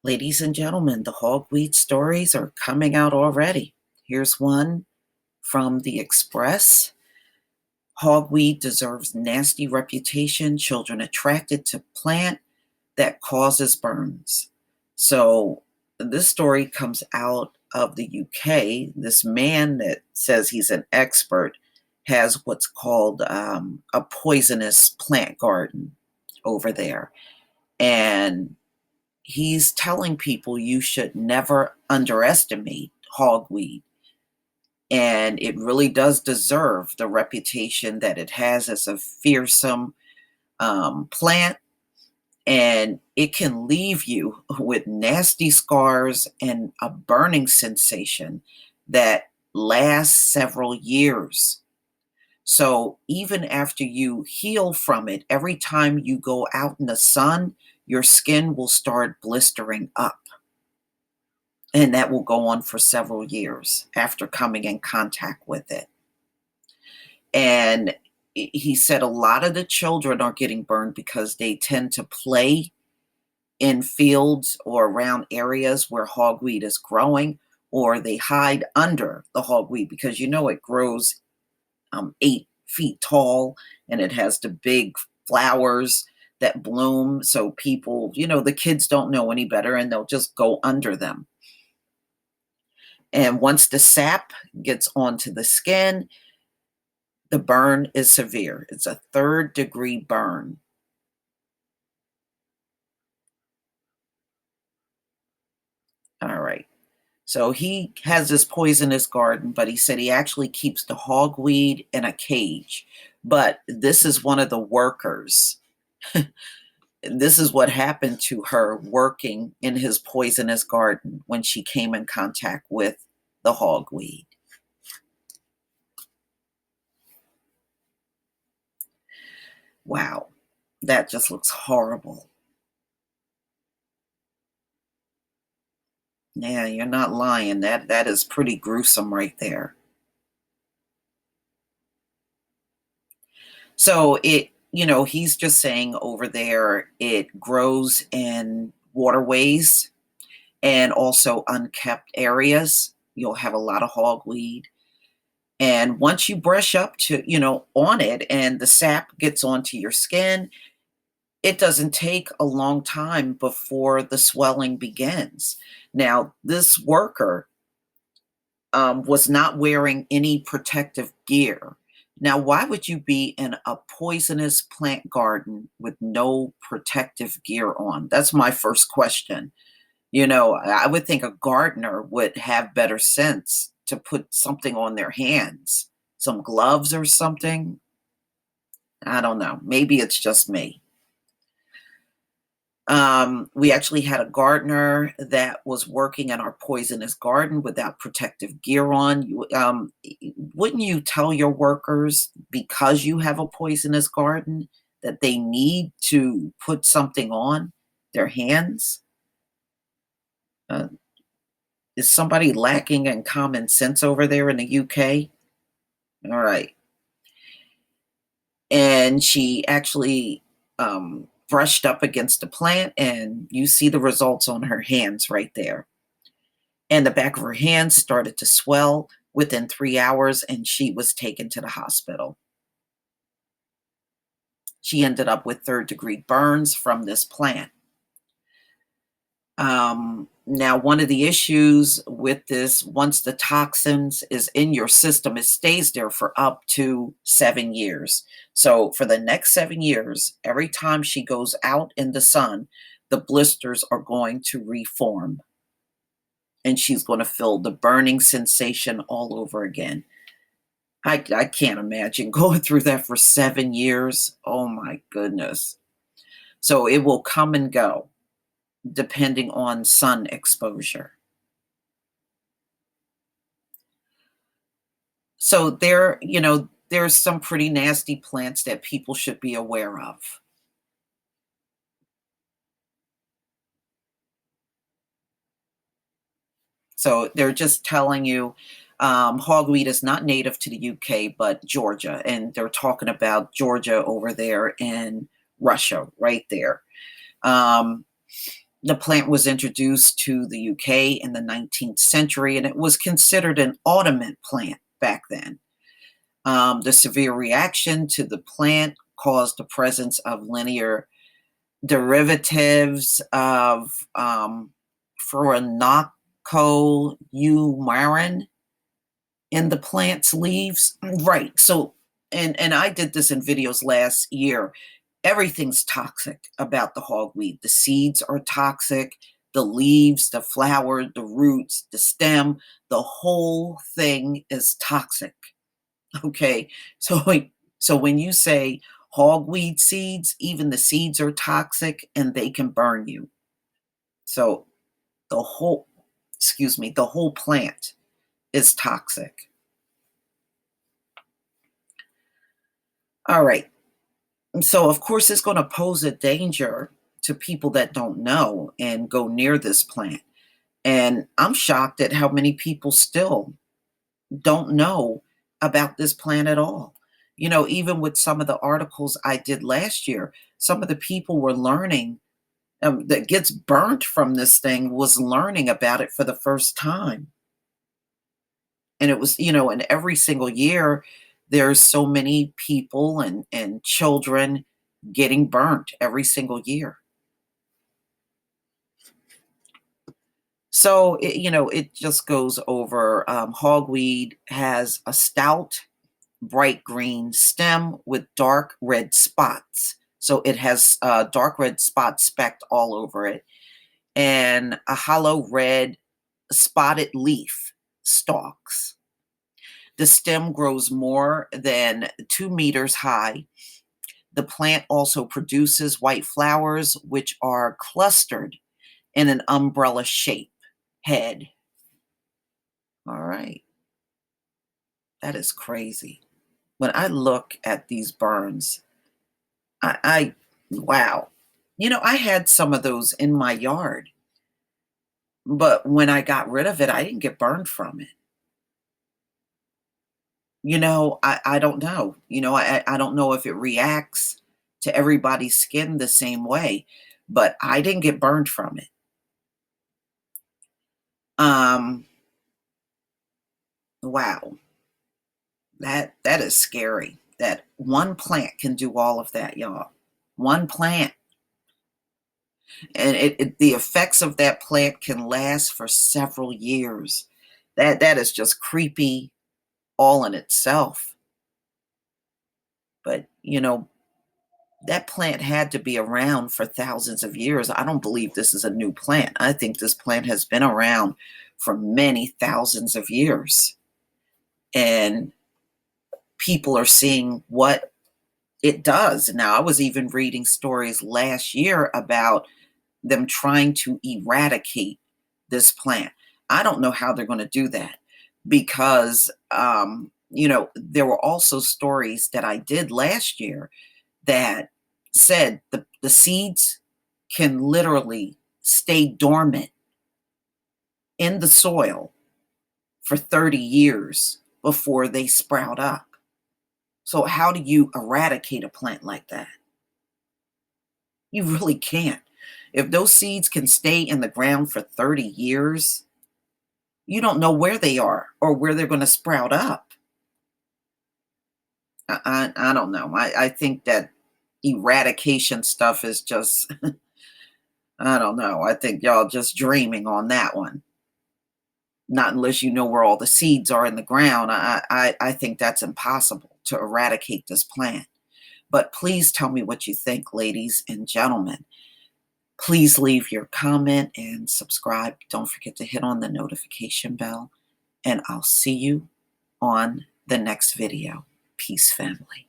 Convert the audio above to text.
Ladies and gentlemen, the hogweed stories are coming out already. Here's one from the Express. Hogweed deserves nasty reputation. Children attracted to plant that causes burns. So this story comes out of the UK. This man that says he's an expert has what's called a poisonous plant garden over there. And he's telling people you should never underestimate hogweed. And it really does deserve the reputation that it has as a fearsome plant. And it can leave you with nasty scars and a burning sensation that lasts several years. So even after you heal from it, every time you go out in the sun, your skin will start blistering up. And that will go on for several years after coming in contact with it. And he said a lot of the children are getting burned because they tend to play in fields or around areas where hogweed is growing, or they hide under the hogweed because it grows 8 feet tall and it has the big flowers that bloom. So people, the kids don't know any better and they'll just go under them. And once the sap gets onto the skin, the burn is severe. It's a 3rd-degree burn. All right. So he has this poisonous garden, but he said he actually keeps the hogweed in a cage. But this is one of the workers. This is what happened to her working in his poisonous garden when she came in contact with the hogweed. Wow, that just looks horrible. Yeah, you're not lying. That is pretty gruesome right there. So he's just saying over there it grows in waterways and also unkept areas. You'll have a lot of hogweed. And once you brush up on it and the sap gets onto your skin, it doesn't take a long time before the swelling begins. Now, this worker was not wearing any protective gear. Now, why would you be in a poisonous plant garden with no protective gear on? That's my first question. I would think a gardener would have better sense to put something on their hands, some gloves or something. I don't know. Maybe it's just me. We actually had a gardener that was working in our poisonous garden without protective gear on. Wouldn't you tell your workers, because you have a poisonous garden, that they need to put something on their hands? Uh, is somebody lacking in common sense over there in the UK? All right. And she actually brushed up against the plant, and you see the results on her hands right there. And the back of her hands started to swell within 3 hours, and she was taken to the hospital. She ended up with 3rd-degree burns from this plant. Now, one of the issues with this, once the toxins is in your system, it stays there for up to 7 years. So for the next 7 years, every time she goes out in the sun, the blisters are going to reform. And she's going to feel the burning sensation all over again. I can't imagine going through that for 7 years. Oh my goodness. So it will come and go depending on sun exposure. So there's some pretty nasty plants that people should be aware of. So they're just telling you hogweed is not native to the UK, but Georgia. And they're talking about Georgia over there and Russia right there. Um, The plant was introduced to the UK in the 19th century, and it was considered an ornament plant back then. The severe reaction to the plant caused the presence of linear derivatives of furanocoumarin in the plant's leaves. Right. So, and I did this in videos last year. Everything's toxic about the hogweed. The seeds are toxic, the leaves, the flower, the roots, the stem, the whole thing is toxic. Okay. So, so when you say hogweed seeds, even the seeds are toxic and they can burn you. So the whole, excuse me, the whole plant is toxic. All right. So, of course, it's going to pose a danger to people that don't know and go near this plant. And I'm shocked at how many people still don't know about this plant at all. You know, even with some of the articles I did last year, some of the people were learning that gets burnt from this thing was learning about it for the first time. And it was, you know, and every single year there's so many people and children getting burnt every single year. So it, you know, it just goes over, hogweed has a stout bright green stem with dark red spots. So it has dark red spots specked all over it, and a hollow red spotted leaf stalks. The stem grows more than 2 meters high. The plant also produces white flowers, which are clustered in an umbrella shape head. All right, that is crazy. When I look at these burns, I wow. You know, I had some of those in my yard, but when I got rid of it, I didn't get burned from it. You know, I don't know. You know, I don't know if it reacts to everybody's skin the same way, but I didn't get burned from it. Um, wow. That is scary. That one plant can do all of that, y'all. One plant. And the effects of that plant can last for several years. That is just creepy all in itself. But you know, that plant had to be around for thousands of years. I don't believe this is a new plant. I think this plant has been around for many thousands of years. And people are seeing what it does. Now, I was even reading stories last year about them trying to eradicate this plant. I don't know how they're going to do that because, you know, there were also stories that I did last year that said the seeds can literally stay dormant in the soil for 30 years before they sprout up. So, how do you eradicate a plant like that? You really can't. If those seeds can stay in the ground for 30 years, you don't know where they are or where they're going to sprout up. I don't know. I think that eradication stuff is just, I don't know. I think y'all just dreaming on that one. Not unless you know where all the seeds are in the ground. I think that's impossible to eradicate this plant. But please tell me what you think, ladies and gentlemen. Please leave your comment and subscribe. Don't forget to hit on the notification bell. And I'll see you on the next video. Peace, family.